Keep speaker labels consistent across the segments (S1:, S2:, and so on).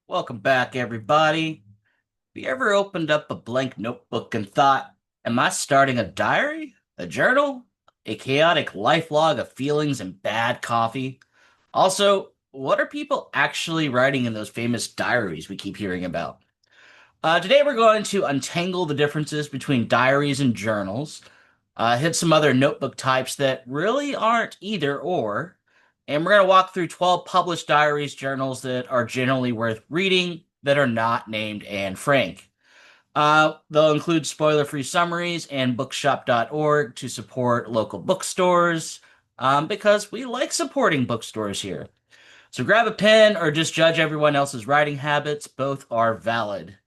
S1: Welcome back, everybody. Have you ever opened up a blank notebook and thought, am I starting a diary? A journal? A chaotic life log of feelings and bad coffee? Also, what are people actually writing in those famous diaries we keep hearing about? Today, we're going to untangle the differences between diaries and journals, hit some other notebook types that really aren't either or, and we're going to walk through 12 published diaries journals that are generally worth reading that are not named Anne Frank. They'll include spoiler-free summaries and bookshop.org to support local bookstores, because we like supporting bookstores here. So grab a pen or just judge everyone else's writing habits. Both are valid.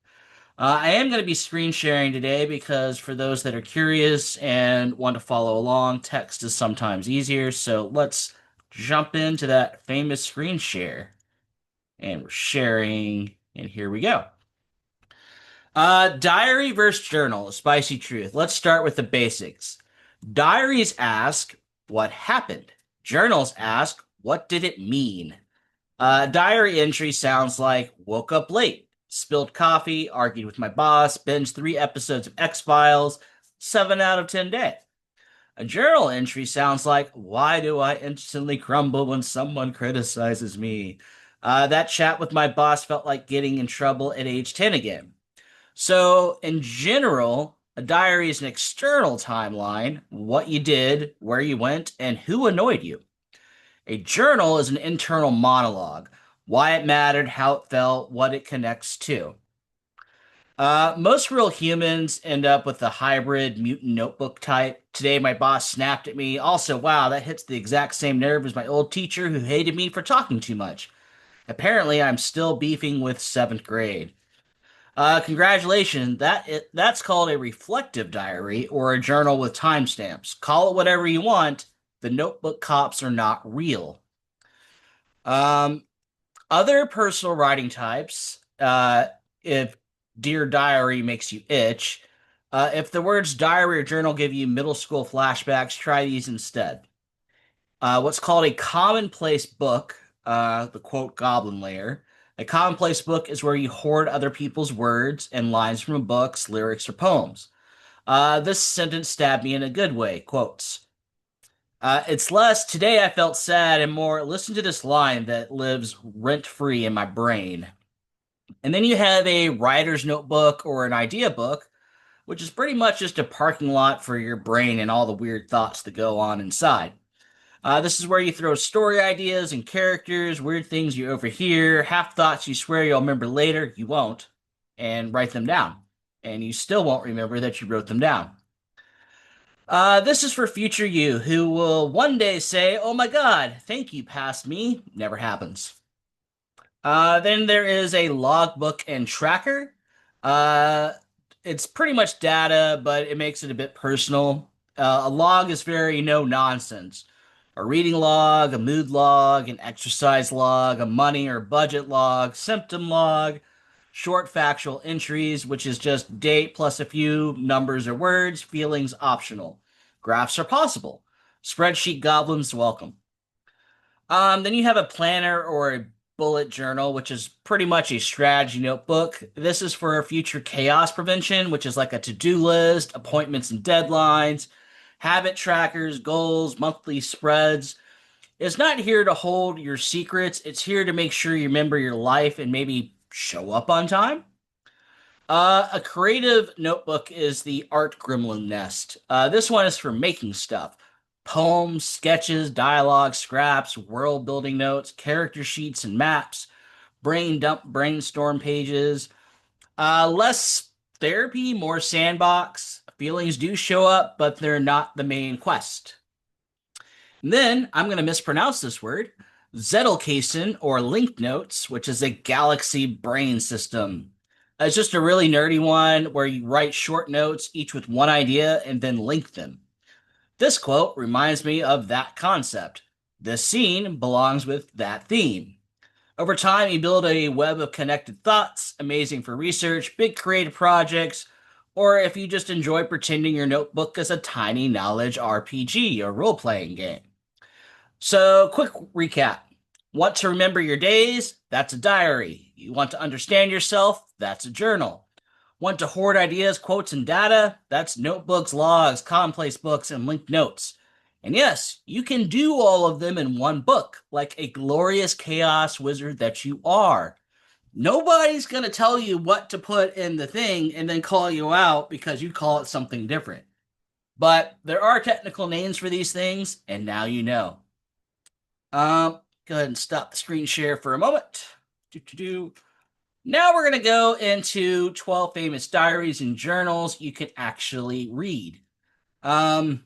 S1: I am going to be screen sharing today because for those that are curious and want to follow along, text is sometimes easier. So let's jump into that famous screen share. And we're sharing, and here we go. Diary versus journal, a spicy truth. Let's start with the basics. Diaries ask, what happened? Journals ask, what did it mean? Diary entry sounds like woke up late, spilled coffee, argued with my boss, binged 3 episodes of X-Files, 7 out of 10 day. A journal entry sounds like why do I instantly crumble when someone criticizes me? That chat with my boss felt like getting in trouble at age 10 again. So, in general, a diary is an external timeline, what you did, where you went, and who annoyed you. A journal is an internal monologue, why it mattered, how it felt, what it connects to. Most real humans end up with a hybrid mutant notebook type. Today, my boss snapped at me. Also, wow, that hits the exact same nerve as my old teacher who hated me for talking too much. Apparently, I'm still beefing with seventh grade. Congratulations, that's called a reflective diary or a journal with timestamps. Call it whatever you want. The notebook cops are not real. Um, Other personal writing types, if Dear Diary makes you itch, if the words diary or journal give you middle school flashbacks, try these instead. What's called a commonplace book, the quote goblin layer. A commonplace book is where you hoard other people's words and lines from books, lyrics, or poems. This sentence stabbed me in a good way. Quotes. It's less, today I felt sad, and more, listen to this line that lives rent free in my brain. And then you have a writer's notebook or an idea book, which is pretty much just a parking lot for your brain and all the weird thoughts that go on inside. This is where you throw story ideas and characters, weird things you overhear, half thoughts you swear you'll remember later, you won't, and write them down. And you still won't remember that you wrote them down. This is for future you who will one day say, oh my god, thank you, past me. Never happens. Then there is a logbook and tracker. Uh, it's pretty much data, but it makes it a bit personal. A log is very no nonsense. A reading log, a mood log, an exercise log, a money or budget log, symptom log, short factual entries, which is just date plus a few numbers or words, feelings optional. Graphs are possible. Spreadsheet goblins welcome. Then you have a planner or a bullet journal, which is pretty much a strategy notebook. This is for future chaos prevention, which is like a to-do list, appointments and deadlines, habit trackers, goals, monthly spreads. It's not here to hold your secrets. It's here to make sure you remember your life and maybe show up on time. A creative notebook is the Art Gremlin Nest. This one is for making stuff. Poems, sketches, dialogue, scraps, world building notes, character sheets and maps, brain dump, brainstorm pages. Less therapy, more sandbox. Feelings do show up, but they're not the main quest. And then I'm going to mispronounce this word. Zettelkasten or linked notes, which is a galaxy brain system. It's just a really nerdy one where you write short notes, each with one idea, and then link them. This quote reminds me of that concept. This scene belongs with that theme. Over time, you build a web of connected thoughts, amazing for research, big creative projects, or if you just enjoy pretending your notebook is a tiny knowledge RPG or role playing game. So, quick recap. Want to remember your days? That's a diary. You want to understand yourself? That's a journal. Want to hoard ideas, quotes, and data? That's notebooks, logs, commonplace books, and linked notes. And yes, you can do all of them in one book, like a glorious chaos wizard that you are. Nobody's going to tell you what to put in the thing and then call you out because you call it something different. But there are technical names for these things, and now you know. Go ahead and stop the screen share for a moment. Now we're going to go into 12 famous diaries and journals you can actually read. They're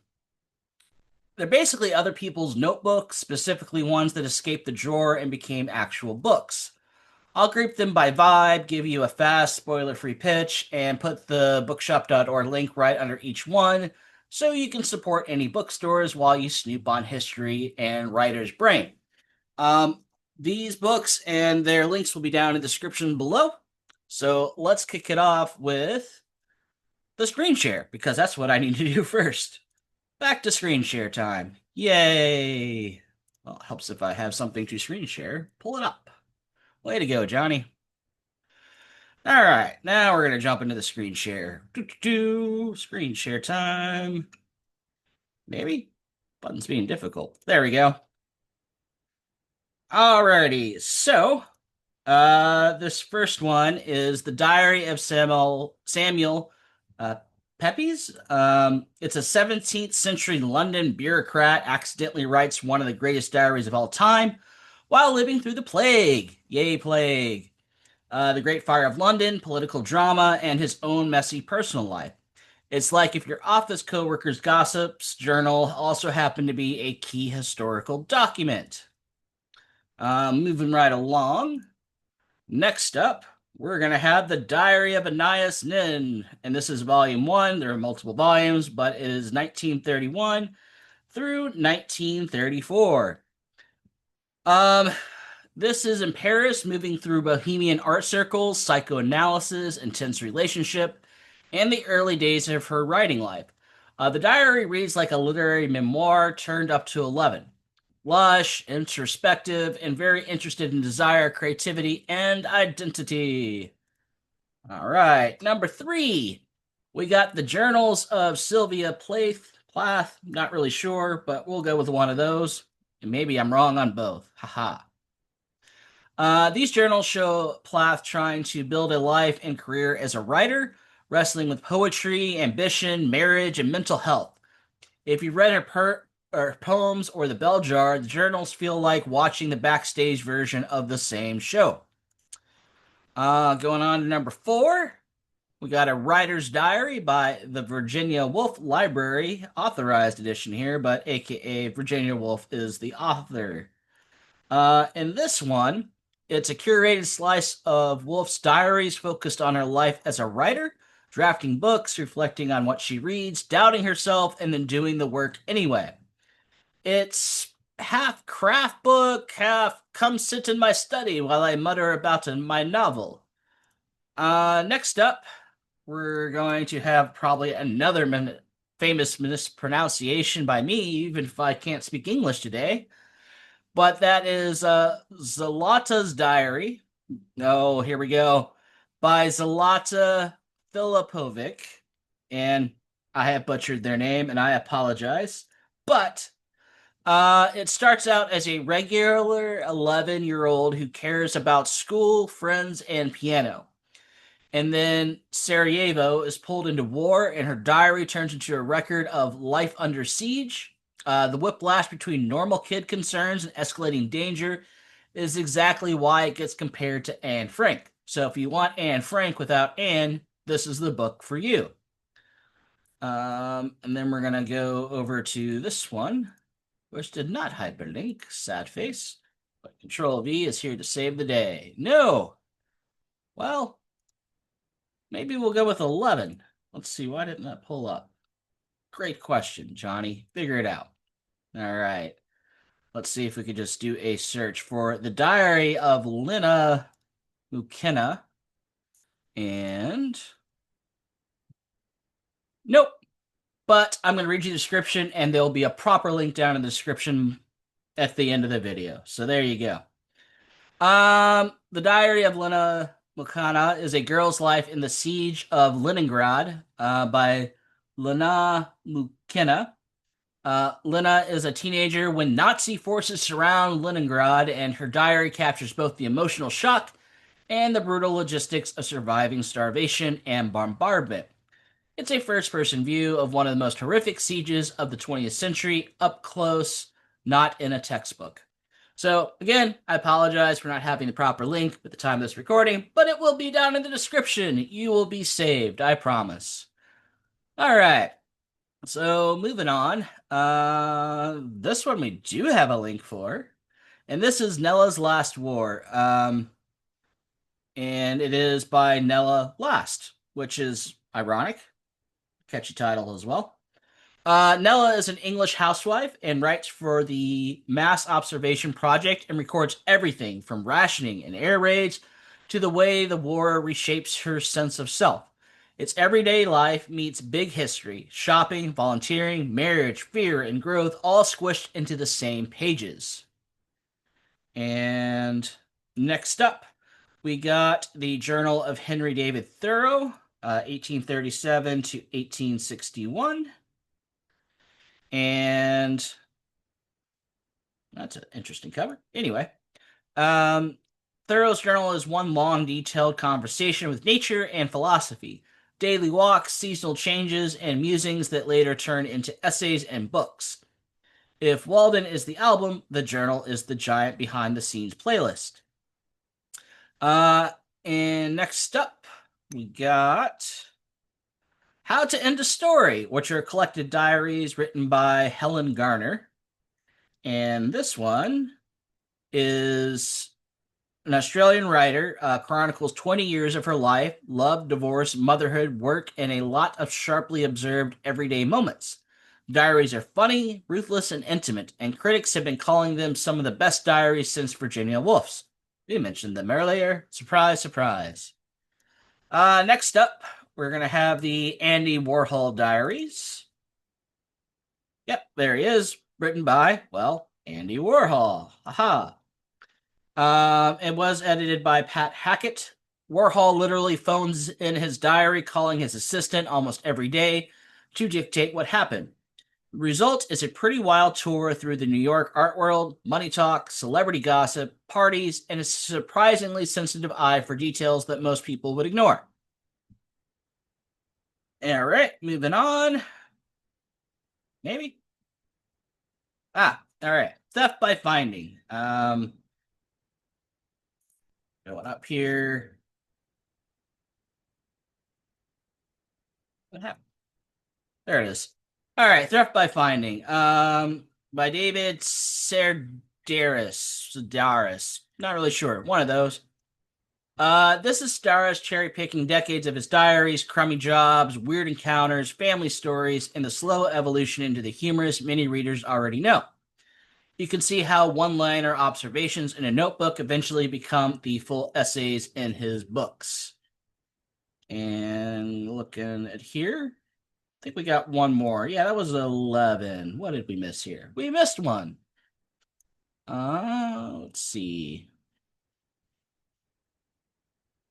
S1: basically other people's notebooks, specifically ones that escaped the drawer and became actual books. I'll group them by vibe, give you a fast, spoiler-free pitch, and put the bookshop.org link right under each one so you can support any bookstores while you snoop on history and writer's brain. These books and their links will be down in the description below. So let's kick it off with the screen share, because that's what I need to do first. Back to screen share time. Yay! Well, it helps if I have something to screen share. Pull it up. Way to go, Johnny. All right, now we're going to jump into the screen share. Screen share time. Maybe? Button's being difficult. There we go. Alrighty, so this first one is the Diary of Samuel Pepys. It's a 17th century London bureaucrat accidentally writes one of the greatest diaries of all time while living through the plague. Yay, plague. The Great Fire of London, political drama, and his own messy personal life. It's like if your office coworker's gossips journal also happened to be a key historical document. Moving right along. Next up, we're going to have the Diary of Anaïs Nin. And this is volume 1. There are multiple volumes, but it is 1931 through 1934. This is in Paris, moving through bohemian art circles, psychoanalysis, intense relationship, and the early days of her writing life. The diary reads like a literary memoir turned up to 11. Lush, introspective, and very interested in desire, creativity, and identity. All right, number 3. We got the journals of Sylvia Plath. Not really sure, but we'll go with one of those. And maybe I'm wrong on both. Haha. These journals show Plath trying to build a life and career as a writer, wrestling with poetry, ambition, marriage, and mental health. If you read her poems or the bell jar, the journals feel like watching the backstage version of the same show. Going on to number 4, we got a writer's diary by the Virginia Woolf Library, authorized edition here, but aka Virginia Woolf is the author. In this one, it's a curated slice of Woolf's diaries focused on her life as a writer, drafting books, reflecting on what she reads, doubting herself, and then doing the work anyway. It's half craft book, half come sit in my study while I mutter about my novel. Next up, we're going to have probably another famous mispronunciation by me, even if I can't speak English today. But that is Zlata's Diary. Oh, here we go. By Zlata Filipović. And I have butchered their name, and I apologize. But it starts out as a regular 11-year-old who cares about school, friends, and piano. And then Sarajevo is pulled into war, and her diary turns into a record of life under siege. The whiplash between normal kid concerns and escalating danger is exactly why it gets compared to Anne Frank. So if you want Anne Frank without Anne, this is the book for you. And then we're going to go over to this one, which did not hyperlink, sad face. But Control V is here to save the day. No! Well, maybe we'll go with 11. Let's see, why didn't that pull up? Great question, Johnny. Figure it out. All right. Let's see if we could just do a search for the Diary of Lina Mukena. And nope. But I'm going to read you the description, and there'll be a proper link down in the description at the end of the video. So there you go. The Diary of Lena Mukana is a girl's life in the siege of Leningrad, by Lena Mukina. Lena is a teenager when Nazi forces surround Leningrad, and her diary captures both the emotional shock and the brutal logistics of surviving starvation and bombardment. It's a first person view of one of the most horrific sieges of the 20th century, up close, not in a textbook. So, again, I apologize for not having the proper link at the time of this recording, but it will be down in the description. You will be saved, I promise. All right, so moving on. This one we do have a link for, and this is Nella's Last War. And it is by Nella Last, which is ironic. Catchy title as well. Nella is an English housewife and writes for the Mass Observation Project and records everything from rationing and air raids to the way the war reshapes her sense of self. It's everyday life meets big history, shopping, volunteering, marriage, fear, and growth all squished into the same pages. And next up, we got the Journal of Henry David Thoreau, 1837 to 1861. And that's an interesting cover. Anyway, Thoreau's journal is one long, detailed conversation with nature and philosophy, daily walks, seasonal changes, and musings that later turn into essays and books. If Walden is the album, the journal is the giant behind the scenes playlist. Uh, and next up, we got How to End a Story, which are collected diaries written by Helen Garner. And this one is an Australian writer, chronicles 20 years of her life, love, divorce, motherhood, work, and a lot of sharply observed everyday moments. Diaries are funny, ruthless, and intimate, and critics have been calling them some of the best diaries since Virginia Woolf's. We mentioned them earlier. Surprise, surprise. Next up, we're going to have the Andy Warhol Diaries. Yep, there he is, written by, well, Andy Warhol. Aha. It was edited by Pat Hackett. Warhol literally phones in his diary, calling his assistant almost every day to dictate what happened. The result is a pretty wild tour through the New York art world, money talk, celebrity gossip, parties, and a surprisingly sensitive eye for details that most people would ignore. All right, moving on. Maybe? All right. Theft by finding. Going up here. What happened? There it is. All right, Theft by Finding. By David Sedaris. Not really sure. One of those. This is Sedaris cherry picking decades of his diaries, crummy jobs, weird encounters, family stories, and the slow evolution into the humorous many readers already know. You can see how one-liner observations in a notebook eventually become the full essays in his books. And looking at here, I think we got one more. Yeah, that was 11. What did we miss here? We missed one. Let's see.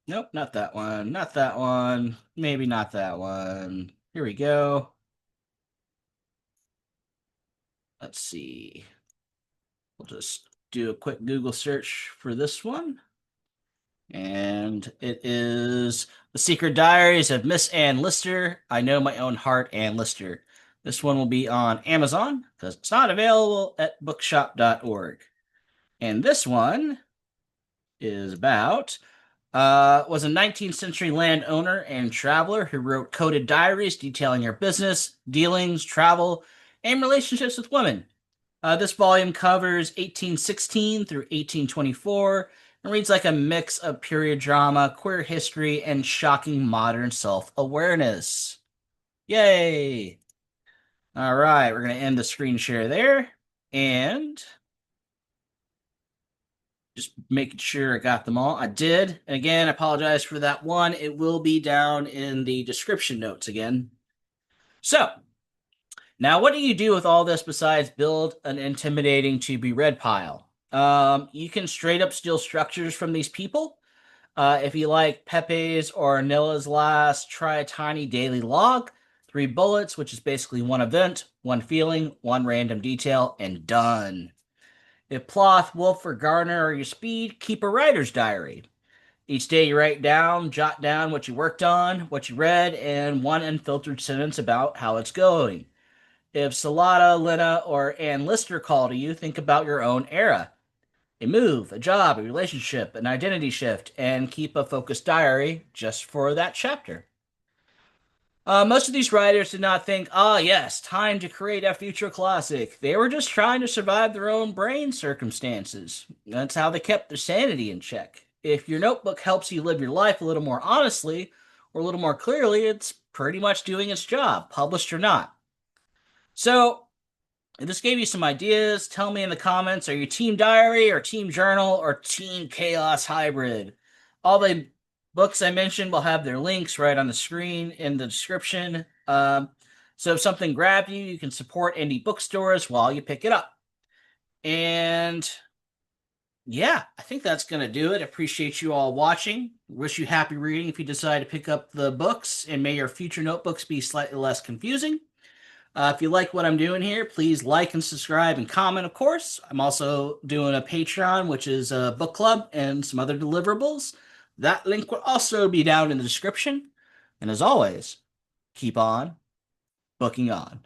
S1: Nope, not that one. Not that one. Maybe not that one. Here we go. Let's see. We'll just do a quick Google search for this one. And it is The Secret Diaries of Miss Ann Lister. I Know My Own Heart, Ann Lister. This one will be on Amazon because it's not available at bookshop.org. And this one is about was a 19th century landowner and traveler who wrote coded diaries detailing her business, dealings, travel, and relationships with women. This volume covers 1816 through 1824 and reads like a mix of period drama, queer history, and shocking modern self-awareness. Yay! All right, we're going to end the screen share there. And just making sure I got them all. I did. And again, I apologize for that one. It will be down in the description notes again. So, now what do you do with all this besides build an intimidating to be read pile? You can straight up steal structures from these people. If you like Pepys or Anilla's Last, try a tiny daily log. 3 bullets, which is basically one event, one feeling, one random detail, and done. If Ploth, Wolf, or Garner are your speed, keep a writer's diary. Each day you write down, jot down what you worked on, what you read, and one unfiltered sentence about how it's going. If Zlata, Lena, or Ann Lister call to you, think about your own era. A move, a job, a relationship, an identity shift, and keep a focused diary just for that chapter. Most of these writers did not think, ah, yes, time to create a future classic. They were just trying to survive their own brain circumstances. That's how they kept their sanity in check. If your notebook helps you live your life a little more honestly or a little more clearly, it's pretty much doing its job, published or not. So, if this gave you some ideas, tell me in the comments, are you team diary or team journal or team chaos hybrid? All the books I mentioned will have their links right on the screen in the description. So if something grabbed you, you can support indie bookstores while you pick it up. And yeah, I think that's going to do it. Appreciate you all watching. Wish you happy reading if you decide to pick up the books, and may your future notebooks be slightly less confusing. If you like what I'm doing here, please like and subscribe and comment, of course. I'm also doing a Patreon, which is a book club and some other deliverables. That link will also be down in the description. And as always, keep on booking on.